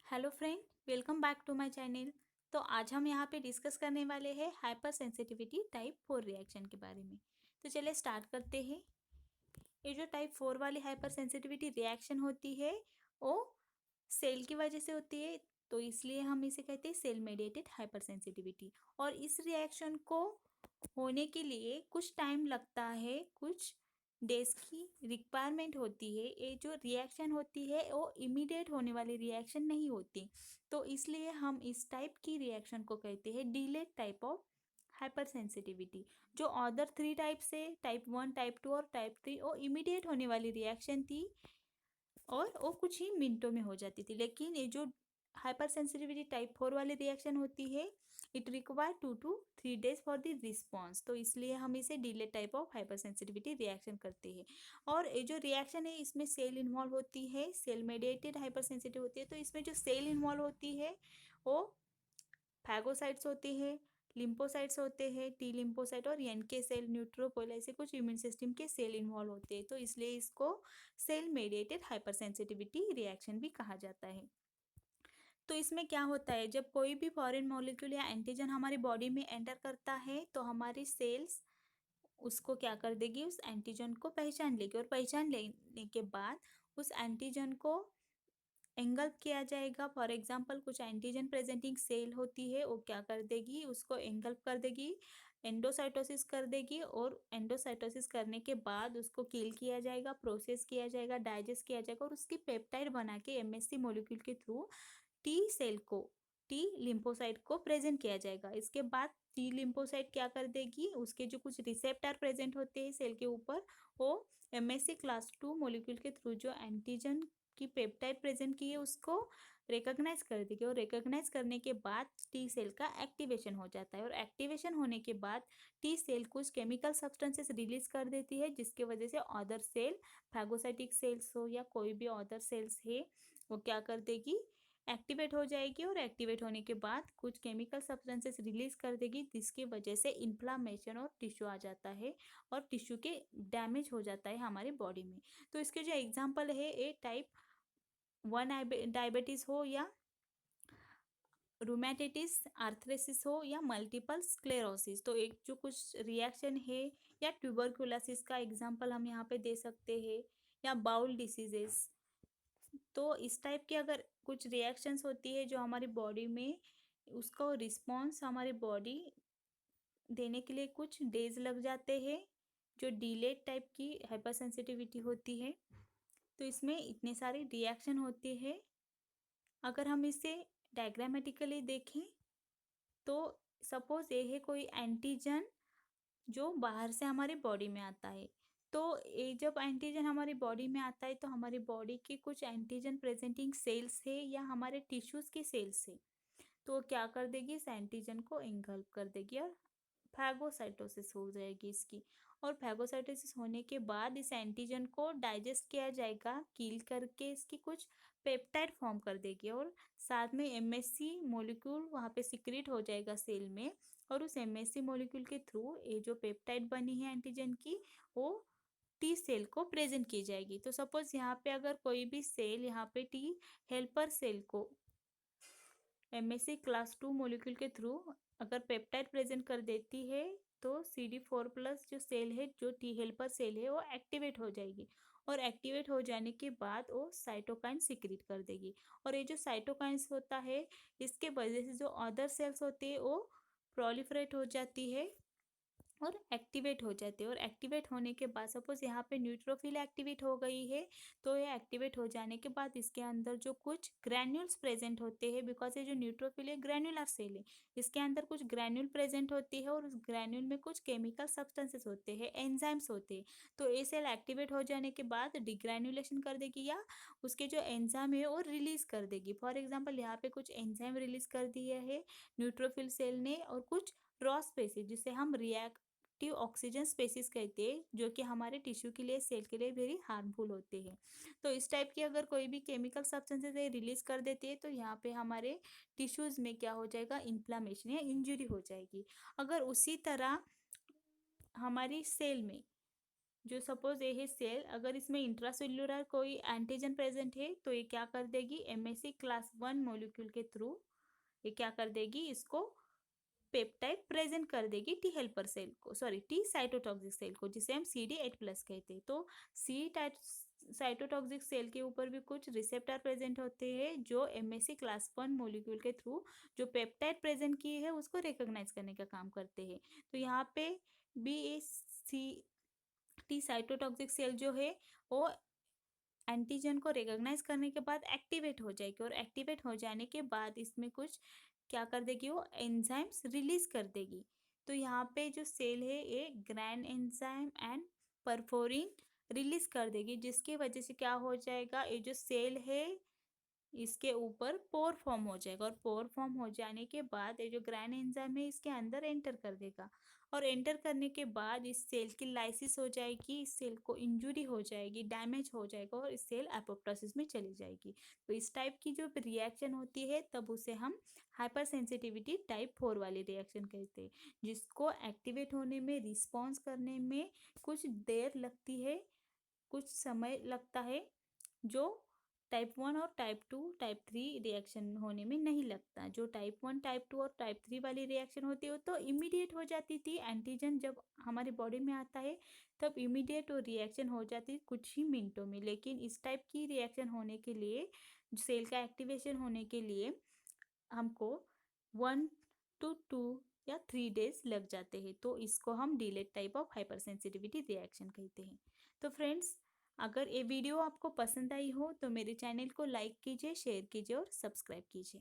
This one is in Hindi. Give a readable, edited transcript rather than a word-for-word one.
Hello friend, welcome back to my channel. तो आज हम यहाँ पे डिस्कस करने वाले हैं हाइपर सेंसिटिविटी टाइप 4 रिएक्शन के बारे में। तो चलिए स्टार्ट करते हैं। ये जो टाइप 4 वाली हाइपर सेंसिटिविटी रिएक्शन होती है वो सेल की वजह से होती है, तो इसलिए हम इसे कहते हैं सेल मेडिएटेड हाइपर सेंसिटिविटी। और इस रिएक्शन को होने के लिए कुछ टाइम लगता है, कुछ डेज की रिक्वायरमेंट होती है। ये जो रिएक्शन होती है वो इमीडिएट होने वाली रिएक्शन नहीं होती, तो इसलिए हम इस टाइप की रिएक्शन को कहते हैं delayed type of hyper sensitivity. जो अदर 3 टाइप से टाइप 1, टाइप 2 और टाइप 3 वो इमीडिएट होने वाली रिएक्शन थी और वो कुछ ही मिनटों में हो जाती थी, लेकिन ये जो हाइपर सेंसिटिविटी टाइप 4 वाली रिएक्शन होती है it require 2 to 3 days for the response, तो इसलिए हम इसे delay type of hyper sensitivity reaction करते हैं। और ये जो रिएक्शन है इसमें सेल इन्वॉल्व होती है, सेल मेडिएटेड हाइपर सेंसिटिव होती है। तो इसमें जो सेल इन्वॉल्व होती है वो फैगोसाइट्स होते हैं, लिम्फोसाइट्स होते हैं, टी लिम्फोसाइट और एनके सेल, न्यूट्रोफिल, ऐसे कुछ इम्यून सिस्टम के सेल इन्वॉल्व होते हैं, तो इसलिए इसको cell mediated hypersensitivity reaction भी कहा जाता है। तो इसमें क्या होता है, जब कोई भी फॉरेन मॉलिक्यूल या एंटीजन हमारी बॉडी में एंटर करता है तो हमारी सेल्स उसको क्या कर देगी, उस एंटीजन को पहचान लेगी, और पहचान लेने के बाद उस एंटीजन को एंगल्फ किया जाएगा। फॉर एग्जाम्पल कुछ एंटीजन प्रेजेंटिंग सेल होती है, वो क्या कर देगी, उसको एंगल्फ कर देगी, एंडोसाइटोसिस कर देगी, और एंडोसाइटोसिस करने के बाद उसको किल किया जाएगा, प्रोसेस किया जाएगा, डाइजेस्ट किया जाएगा, और उसकी पेप्टाइड बना के एमएससी मॉलिक्यूल के थ्रू टी सेल को, टी लिम्फोसाइट को प्रेजेंट किया जाएगा। इसके बाद टी लिम्फोसाइट क्या कर देगी, उसके जो कुछ रिसेप्टर प्रेजेंट होते हैं सेल के ऊपर, वो एमएससी क्लास 2 मॉलिक्यूल के थ्रू जो एंटीजन की पेप्टाइड प्रेजेंट की है उसको रिकॉग्नाइज कर देगी, और रिकॉग्नाइज करने के बाद टी सेल का एक्टिवेशन हो जाता है, और एक्टिवेशन होने के बाद टी सेल कुछ केमिकल सब्सटेंसेस रिलीज कर देती है, जिसके वजह से अदर सेल, फैगोसाइटिक सेल्स हो या कोई भी अदर सेल्स है, वो क्या कर देगी, एक्टिवेट हो जाएगी, और एक्टिवेट होने के बाद कुछ केमिकल सब्सटेंसेस रिलीज कर देगी, जिसकी वजह से इन्फ्लामेशन और टिश्यू आ जाता है, और टिश्यू के डैमेज हो जाता है हमारी बॉडी में। तो इसके जो एग्जांपल है, ए टाइप 1 डायबिटीज हो या रूमेटाइटिस आर्थरेसिस हो या मल्टीपल स्क्लेरोसिस, तो एक जो कुछ रिएक्शन है, या ट्यूबरकुलोसिस का एग्जांपल हम यहाँ पे दे सकते हैं, या बाउल डिसीजेस। तो इस टाइप की अगर कुछ रिएक्शंस होती है जो हमारी बॉडी में, उसका रिस्पॉन्स हमारी बॉडी देने के लिए कुछ डेज लग जाते हैं, जो डिलेड टाइप की हाइपर सेंसिटिविटी होती है। तो इसमें इतने सारे रिएक्शन होते हैं। अगर हम इसे डायग्रामेटिकली देखें तो सपोज ये है कोई एंटीजन जो बाहर से हमारी बॉडी में आता है। तो ये जब एंटीजन हमारी बॉडी में आता है तो हमारी बॉडी की कुछ एंटीजन प्रेजेंटिंग सेल्स है या हमारे टिश्यूज की सेल्स है, तो क्या कर देगी, इस एंटीजन को इंगल्फ कर देगी और फैगोसाइटोसिस हो जाएगी इसकी। और फैगोसाइटोसिस होने के बाद इस एंटीजन को डाइजेस्ट किया जाएगा, किल करके इसकी कुछ पेप्टाइड फॉर्म कर देगी, और साथ में एमएससी मॉलिक्यूल वहाँ पे सिक्रीट हो जाएगा सेल में, और उस एमएससी मॉलिक्यूल के थ्रू ये जो पेप्टाइड बनी है एंटीजन की, वो टी सेल को प्रेजेंट की जाएगी। तो सपोज यहाँ पे अगर कोई भी सेल यहाँ पे टी हेल्पर सेल को एमएससी क्लास 2 मॉलिक्यूल के थ्रू अगर पेप्टाइड प्रेजेंट कर देती है, तो CD4+ जो सेल है, जो टी हेल्पर सेल है, वो एक्टिवेट हो जाएगी, और एक्टिवेट हो जाने के बाद वो साइटोकाइन सिक्रीट कर देगी। और ये जो साइटोकाइंस होता है, इसके वजह से जो अदर सेल्स होती है वो प्रोलिफरेट हो जाती है और एक्टिवेट हो जाते हैं। और एक्टिवेट होने के बाद सपोज यहाँ पे न्यूट्रोफिल एक्टिवेट हो गई है, तो ये एक्टिवेट हो जाने के बाद इसके अंदर जो कुछ ग्रैन्यूल्स प्रेजेंट होते हैं, बिकॉज ये जो न्यूट्रोफिल है ग्रैन्युलर सेल है, इसके अंदर कुछ ग्रैन्यूल प्रेजेंट होती है, और उस ग्रैन्यूल में कुछ केमिकल सब्सटेंसेस होते हैं, एंजाइम्स होते हैं। तो ये सेल एक्टिवेट हो जाने के बाद डिग्रैन्युलेशन कर देगी, या उसके जो एंजाइम है वो रिलीज कर देगी। फॉर एग्जाम्पल यहाँ पे कुछ एंजाइम रिलीज कर दिया है न्यूट्रोफिल सेल ने, और कुछ रॉ स्पेसिस जिसे हम रिएक्टिव ऑक्सीजन स्पेसिस कहते हैं, जो कि हमारे टिश्यू के लिए, सेल के लिए वेरी हार्मफुल होते हैं। तो इस टाइप की अगर कोई भी केमिकल सब्सटेंसेस रिलीज कर देती है, तो यहाँ पे हमारे टिश्यूज में क्या हो जाएगा, इन्फ्लामेशन या इंजरी हो जाएगी। अगर उसी तरह हमारी सेल में जो सपोज ये है सेल, अगर इसमें इंट्रासेल्युलर कोई एंटीजन प्रेजेंट है तो ये क्या कर देगी, एमएससी क्लास 1 मॉलिक्यूल के थ्रू ये क्या कर देगी, इसको पेप्टाइड प्रेजेंट कर देगी टी हेल्पर सेल को, सॉरी टी साइटोटॉक्सिक सेल को, जिसे हम CD8+ कहते हैं। तो सी साइटोटॉक्सिक सेल के ऊपर भी कुछ रिसेप्टर प्रेजेंट होते हैं जो एमएससी क्लास 1 मॉलिक्यूल के थ्रू जो पेप्टाइड प्रेजेंट की है उसको रिकॉग्नाइज करने का काम करते हैं। तो यहाँ पे BAC टी साइटोटॉक्सिक सेल जो है वो एंटीजन को रिकॉग्नाइज करने के बाद एक्टिवेट हो जाएगी, और एक्टिवेट हो जाने के बाद इसमें कुछ क्या कर देगी, वो एंजाइम्स रिलीज कर देगी। तो यहाँ पे जो सेल है ये grand enzyme and perforin release कर देगी, जिसकी वजह से क्या हो जाएगा, ये जो सेल है इसके ऊपर पोर फॉर्म हो जाएगा, और पोर फॉर्म हो जाने के बाद ये जो ग्रैंड एंजाइम है इसके अंदर एंटर कर देगा, और एंटर करने के बाद इस सेल की लाइसिस हो जाएगी, इस सेल को इंजुरी हो जाएगी, डैमेज हो जाएगा, और इस सेल एपोप्टोसिस में चली जाएगी। तो इस टाइप की जो रिएक्शन होती है तब उसे हम हाइपर सेंसिटिविटी टाइप 4 वाली रिएक्शन कहते हैं, जिसको एक्टिवेट होने में, रिस्पॉन्स करने में कुछ देर लगती है, कुछ समय लगता है, जो टाइप 1 और टाइप 2 टाइप 3 रिएक्शन होने में नहीं लगता। जो टाइप 1 टाइप 2 और टाइप 3 वाली रिएक्शन होती है तो इमीडिएट हो जाती थी, एंटीजन जब हमारे बॉडी में आता है तब इमीडिएट वो रिएक्शन हो जाती है कुछ ही मिनटों में। लेकिन इस टाइप की रिएक्शन होने के लिए, सेल का एक्टिवेशन होने के लिए हमको 1 to 2 या 3 डेज लग जाते हैं। तो इसको हम delayed type of hyper sensitivity reaction कहते हैं। तो फ्रेंड्स, अगर ये वीडियो आपको पसंद आई हो तो मेरे चैनल को लाइक कीजिए, शेयर कीजिए और सब्सक्राइब कीजिए।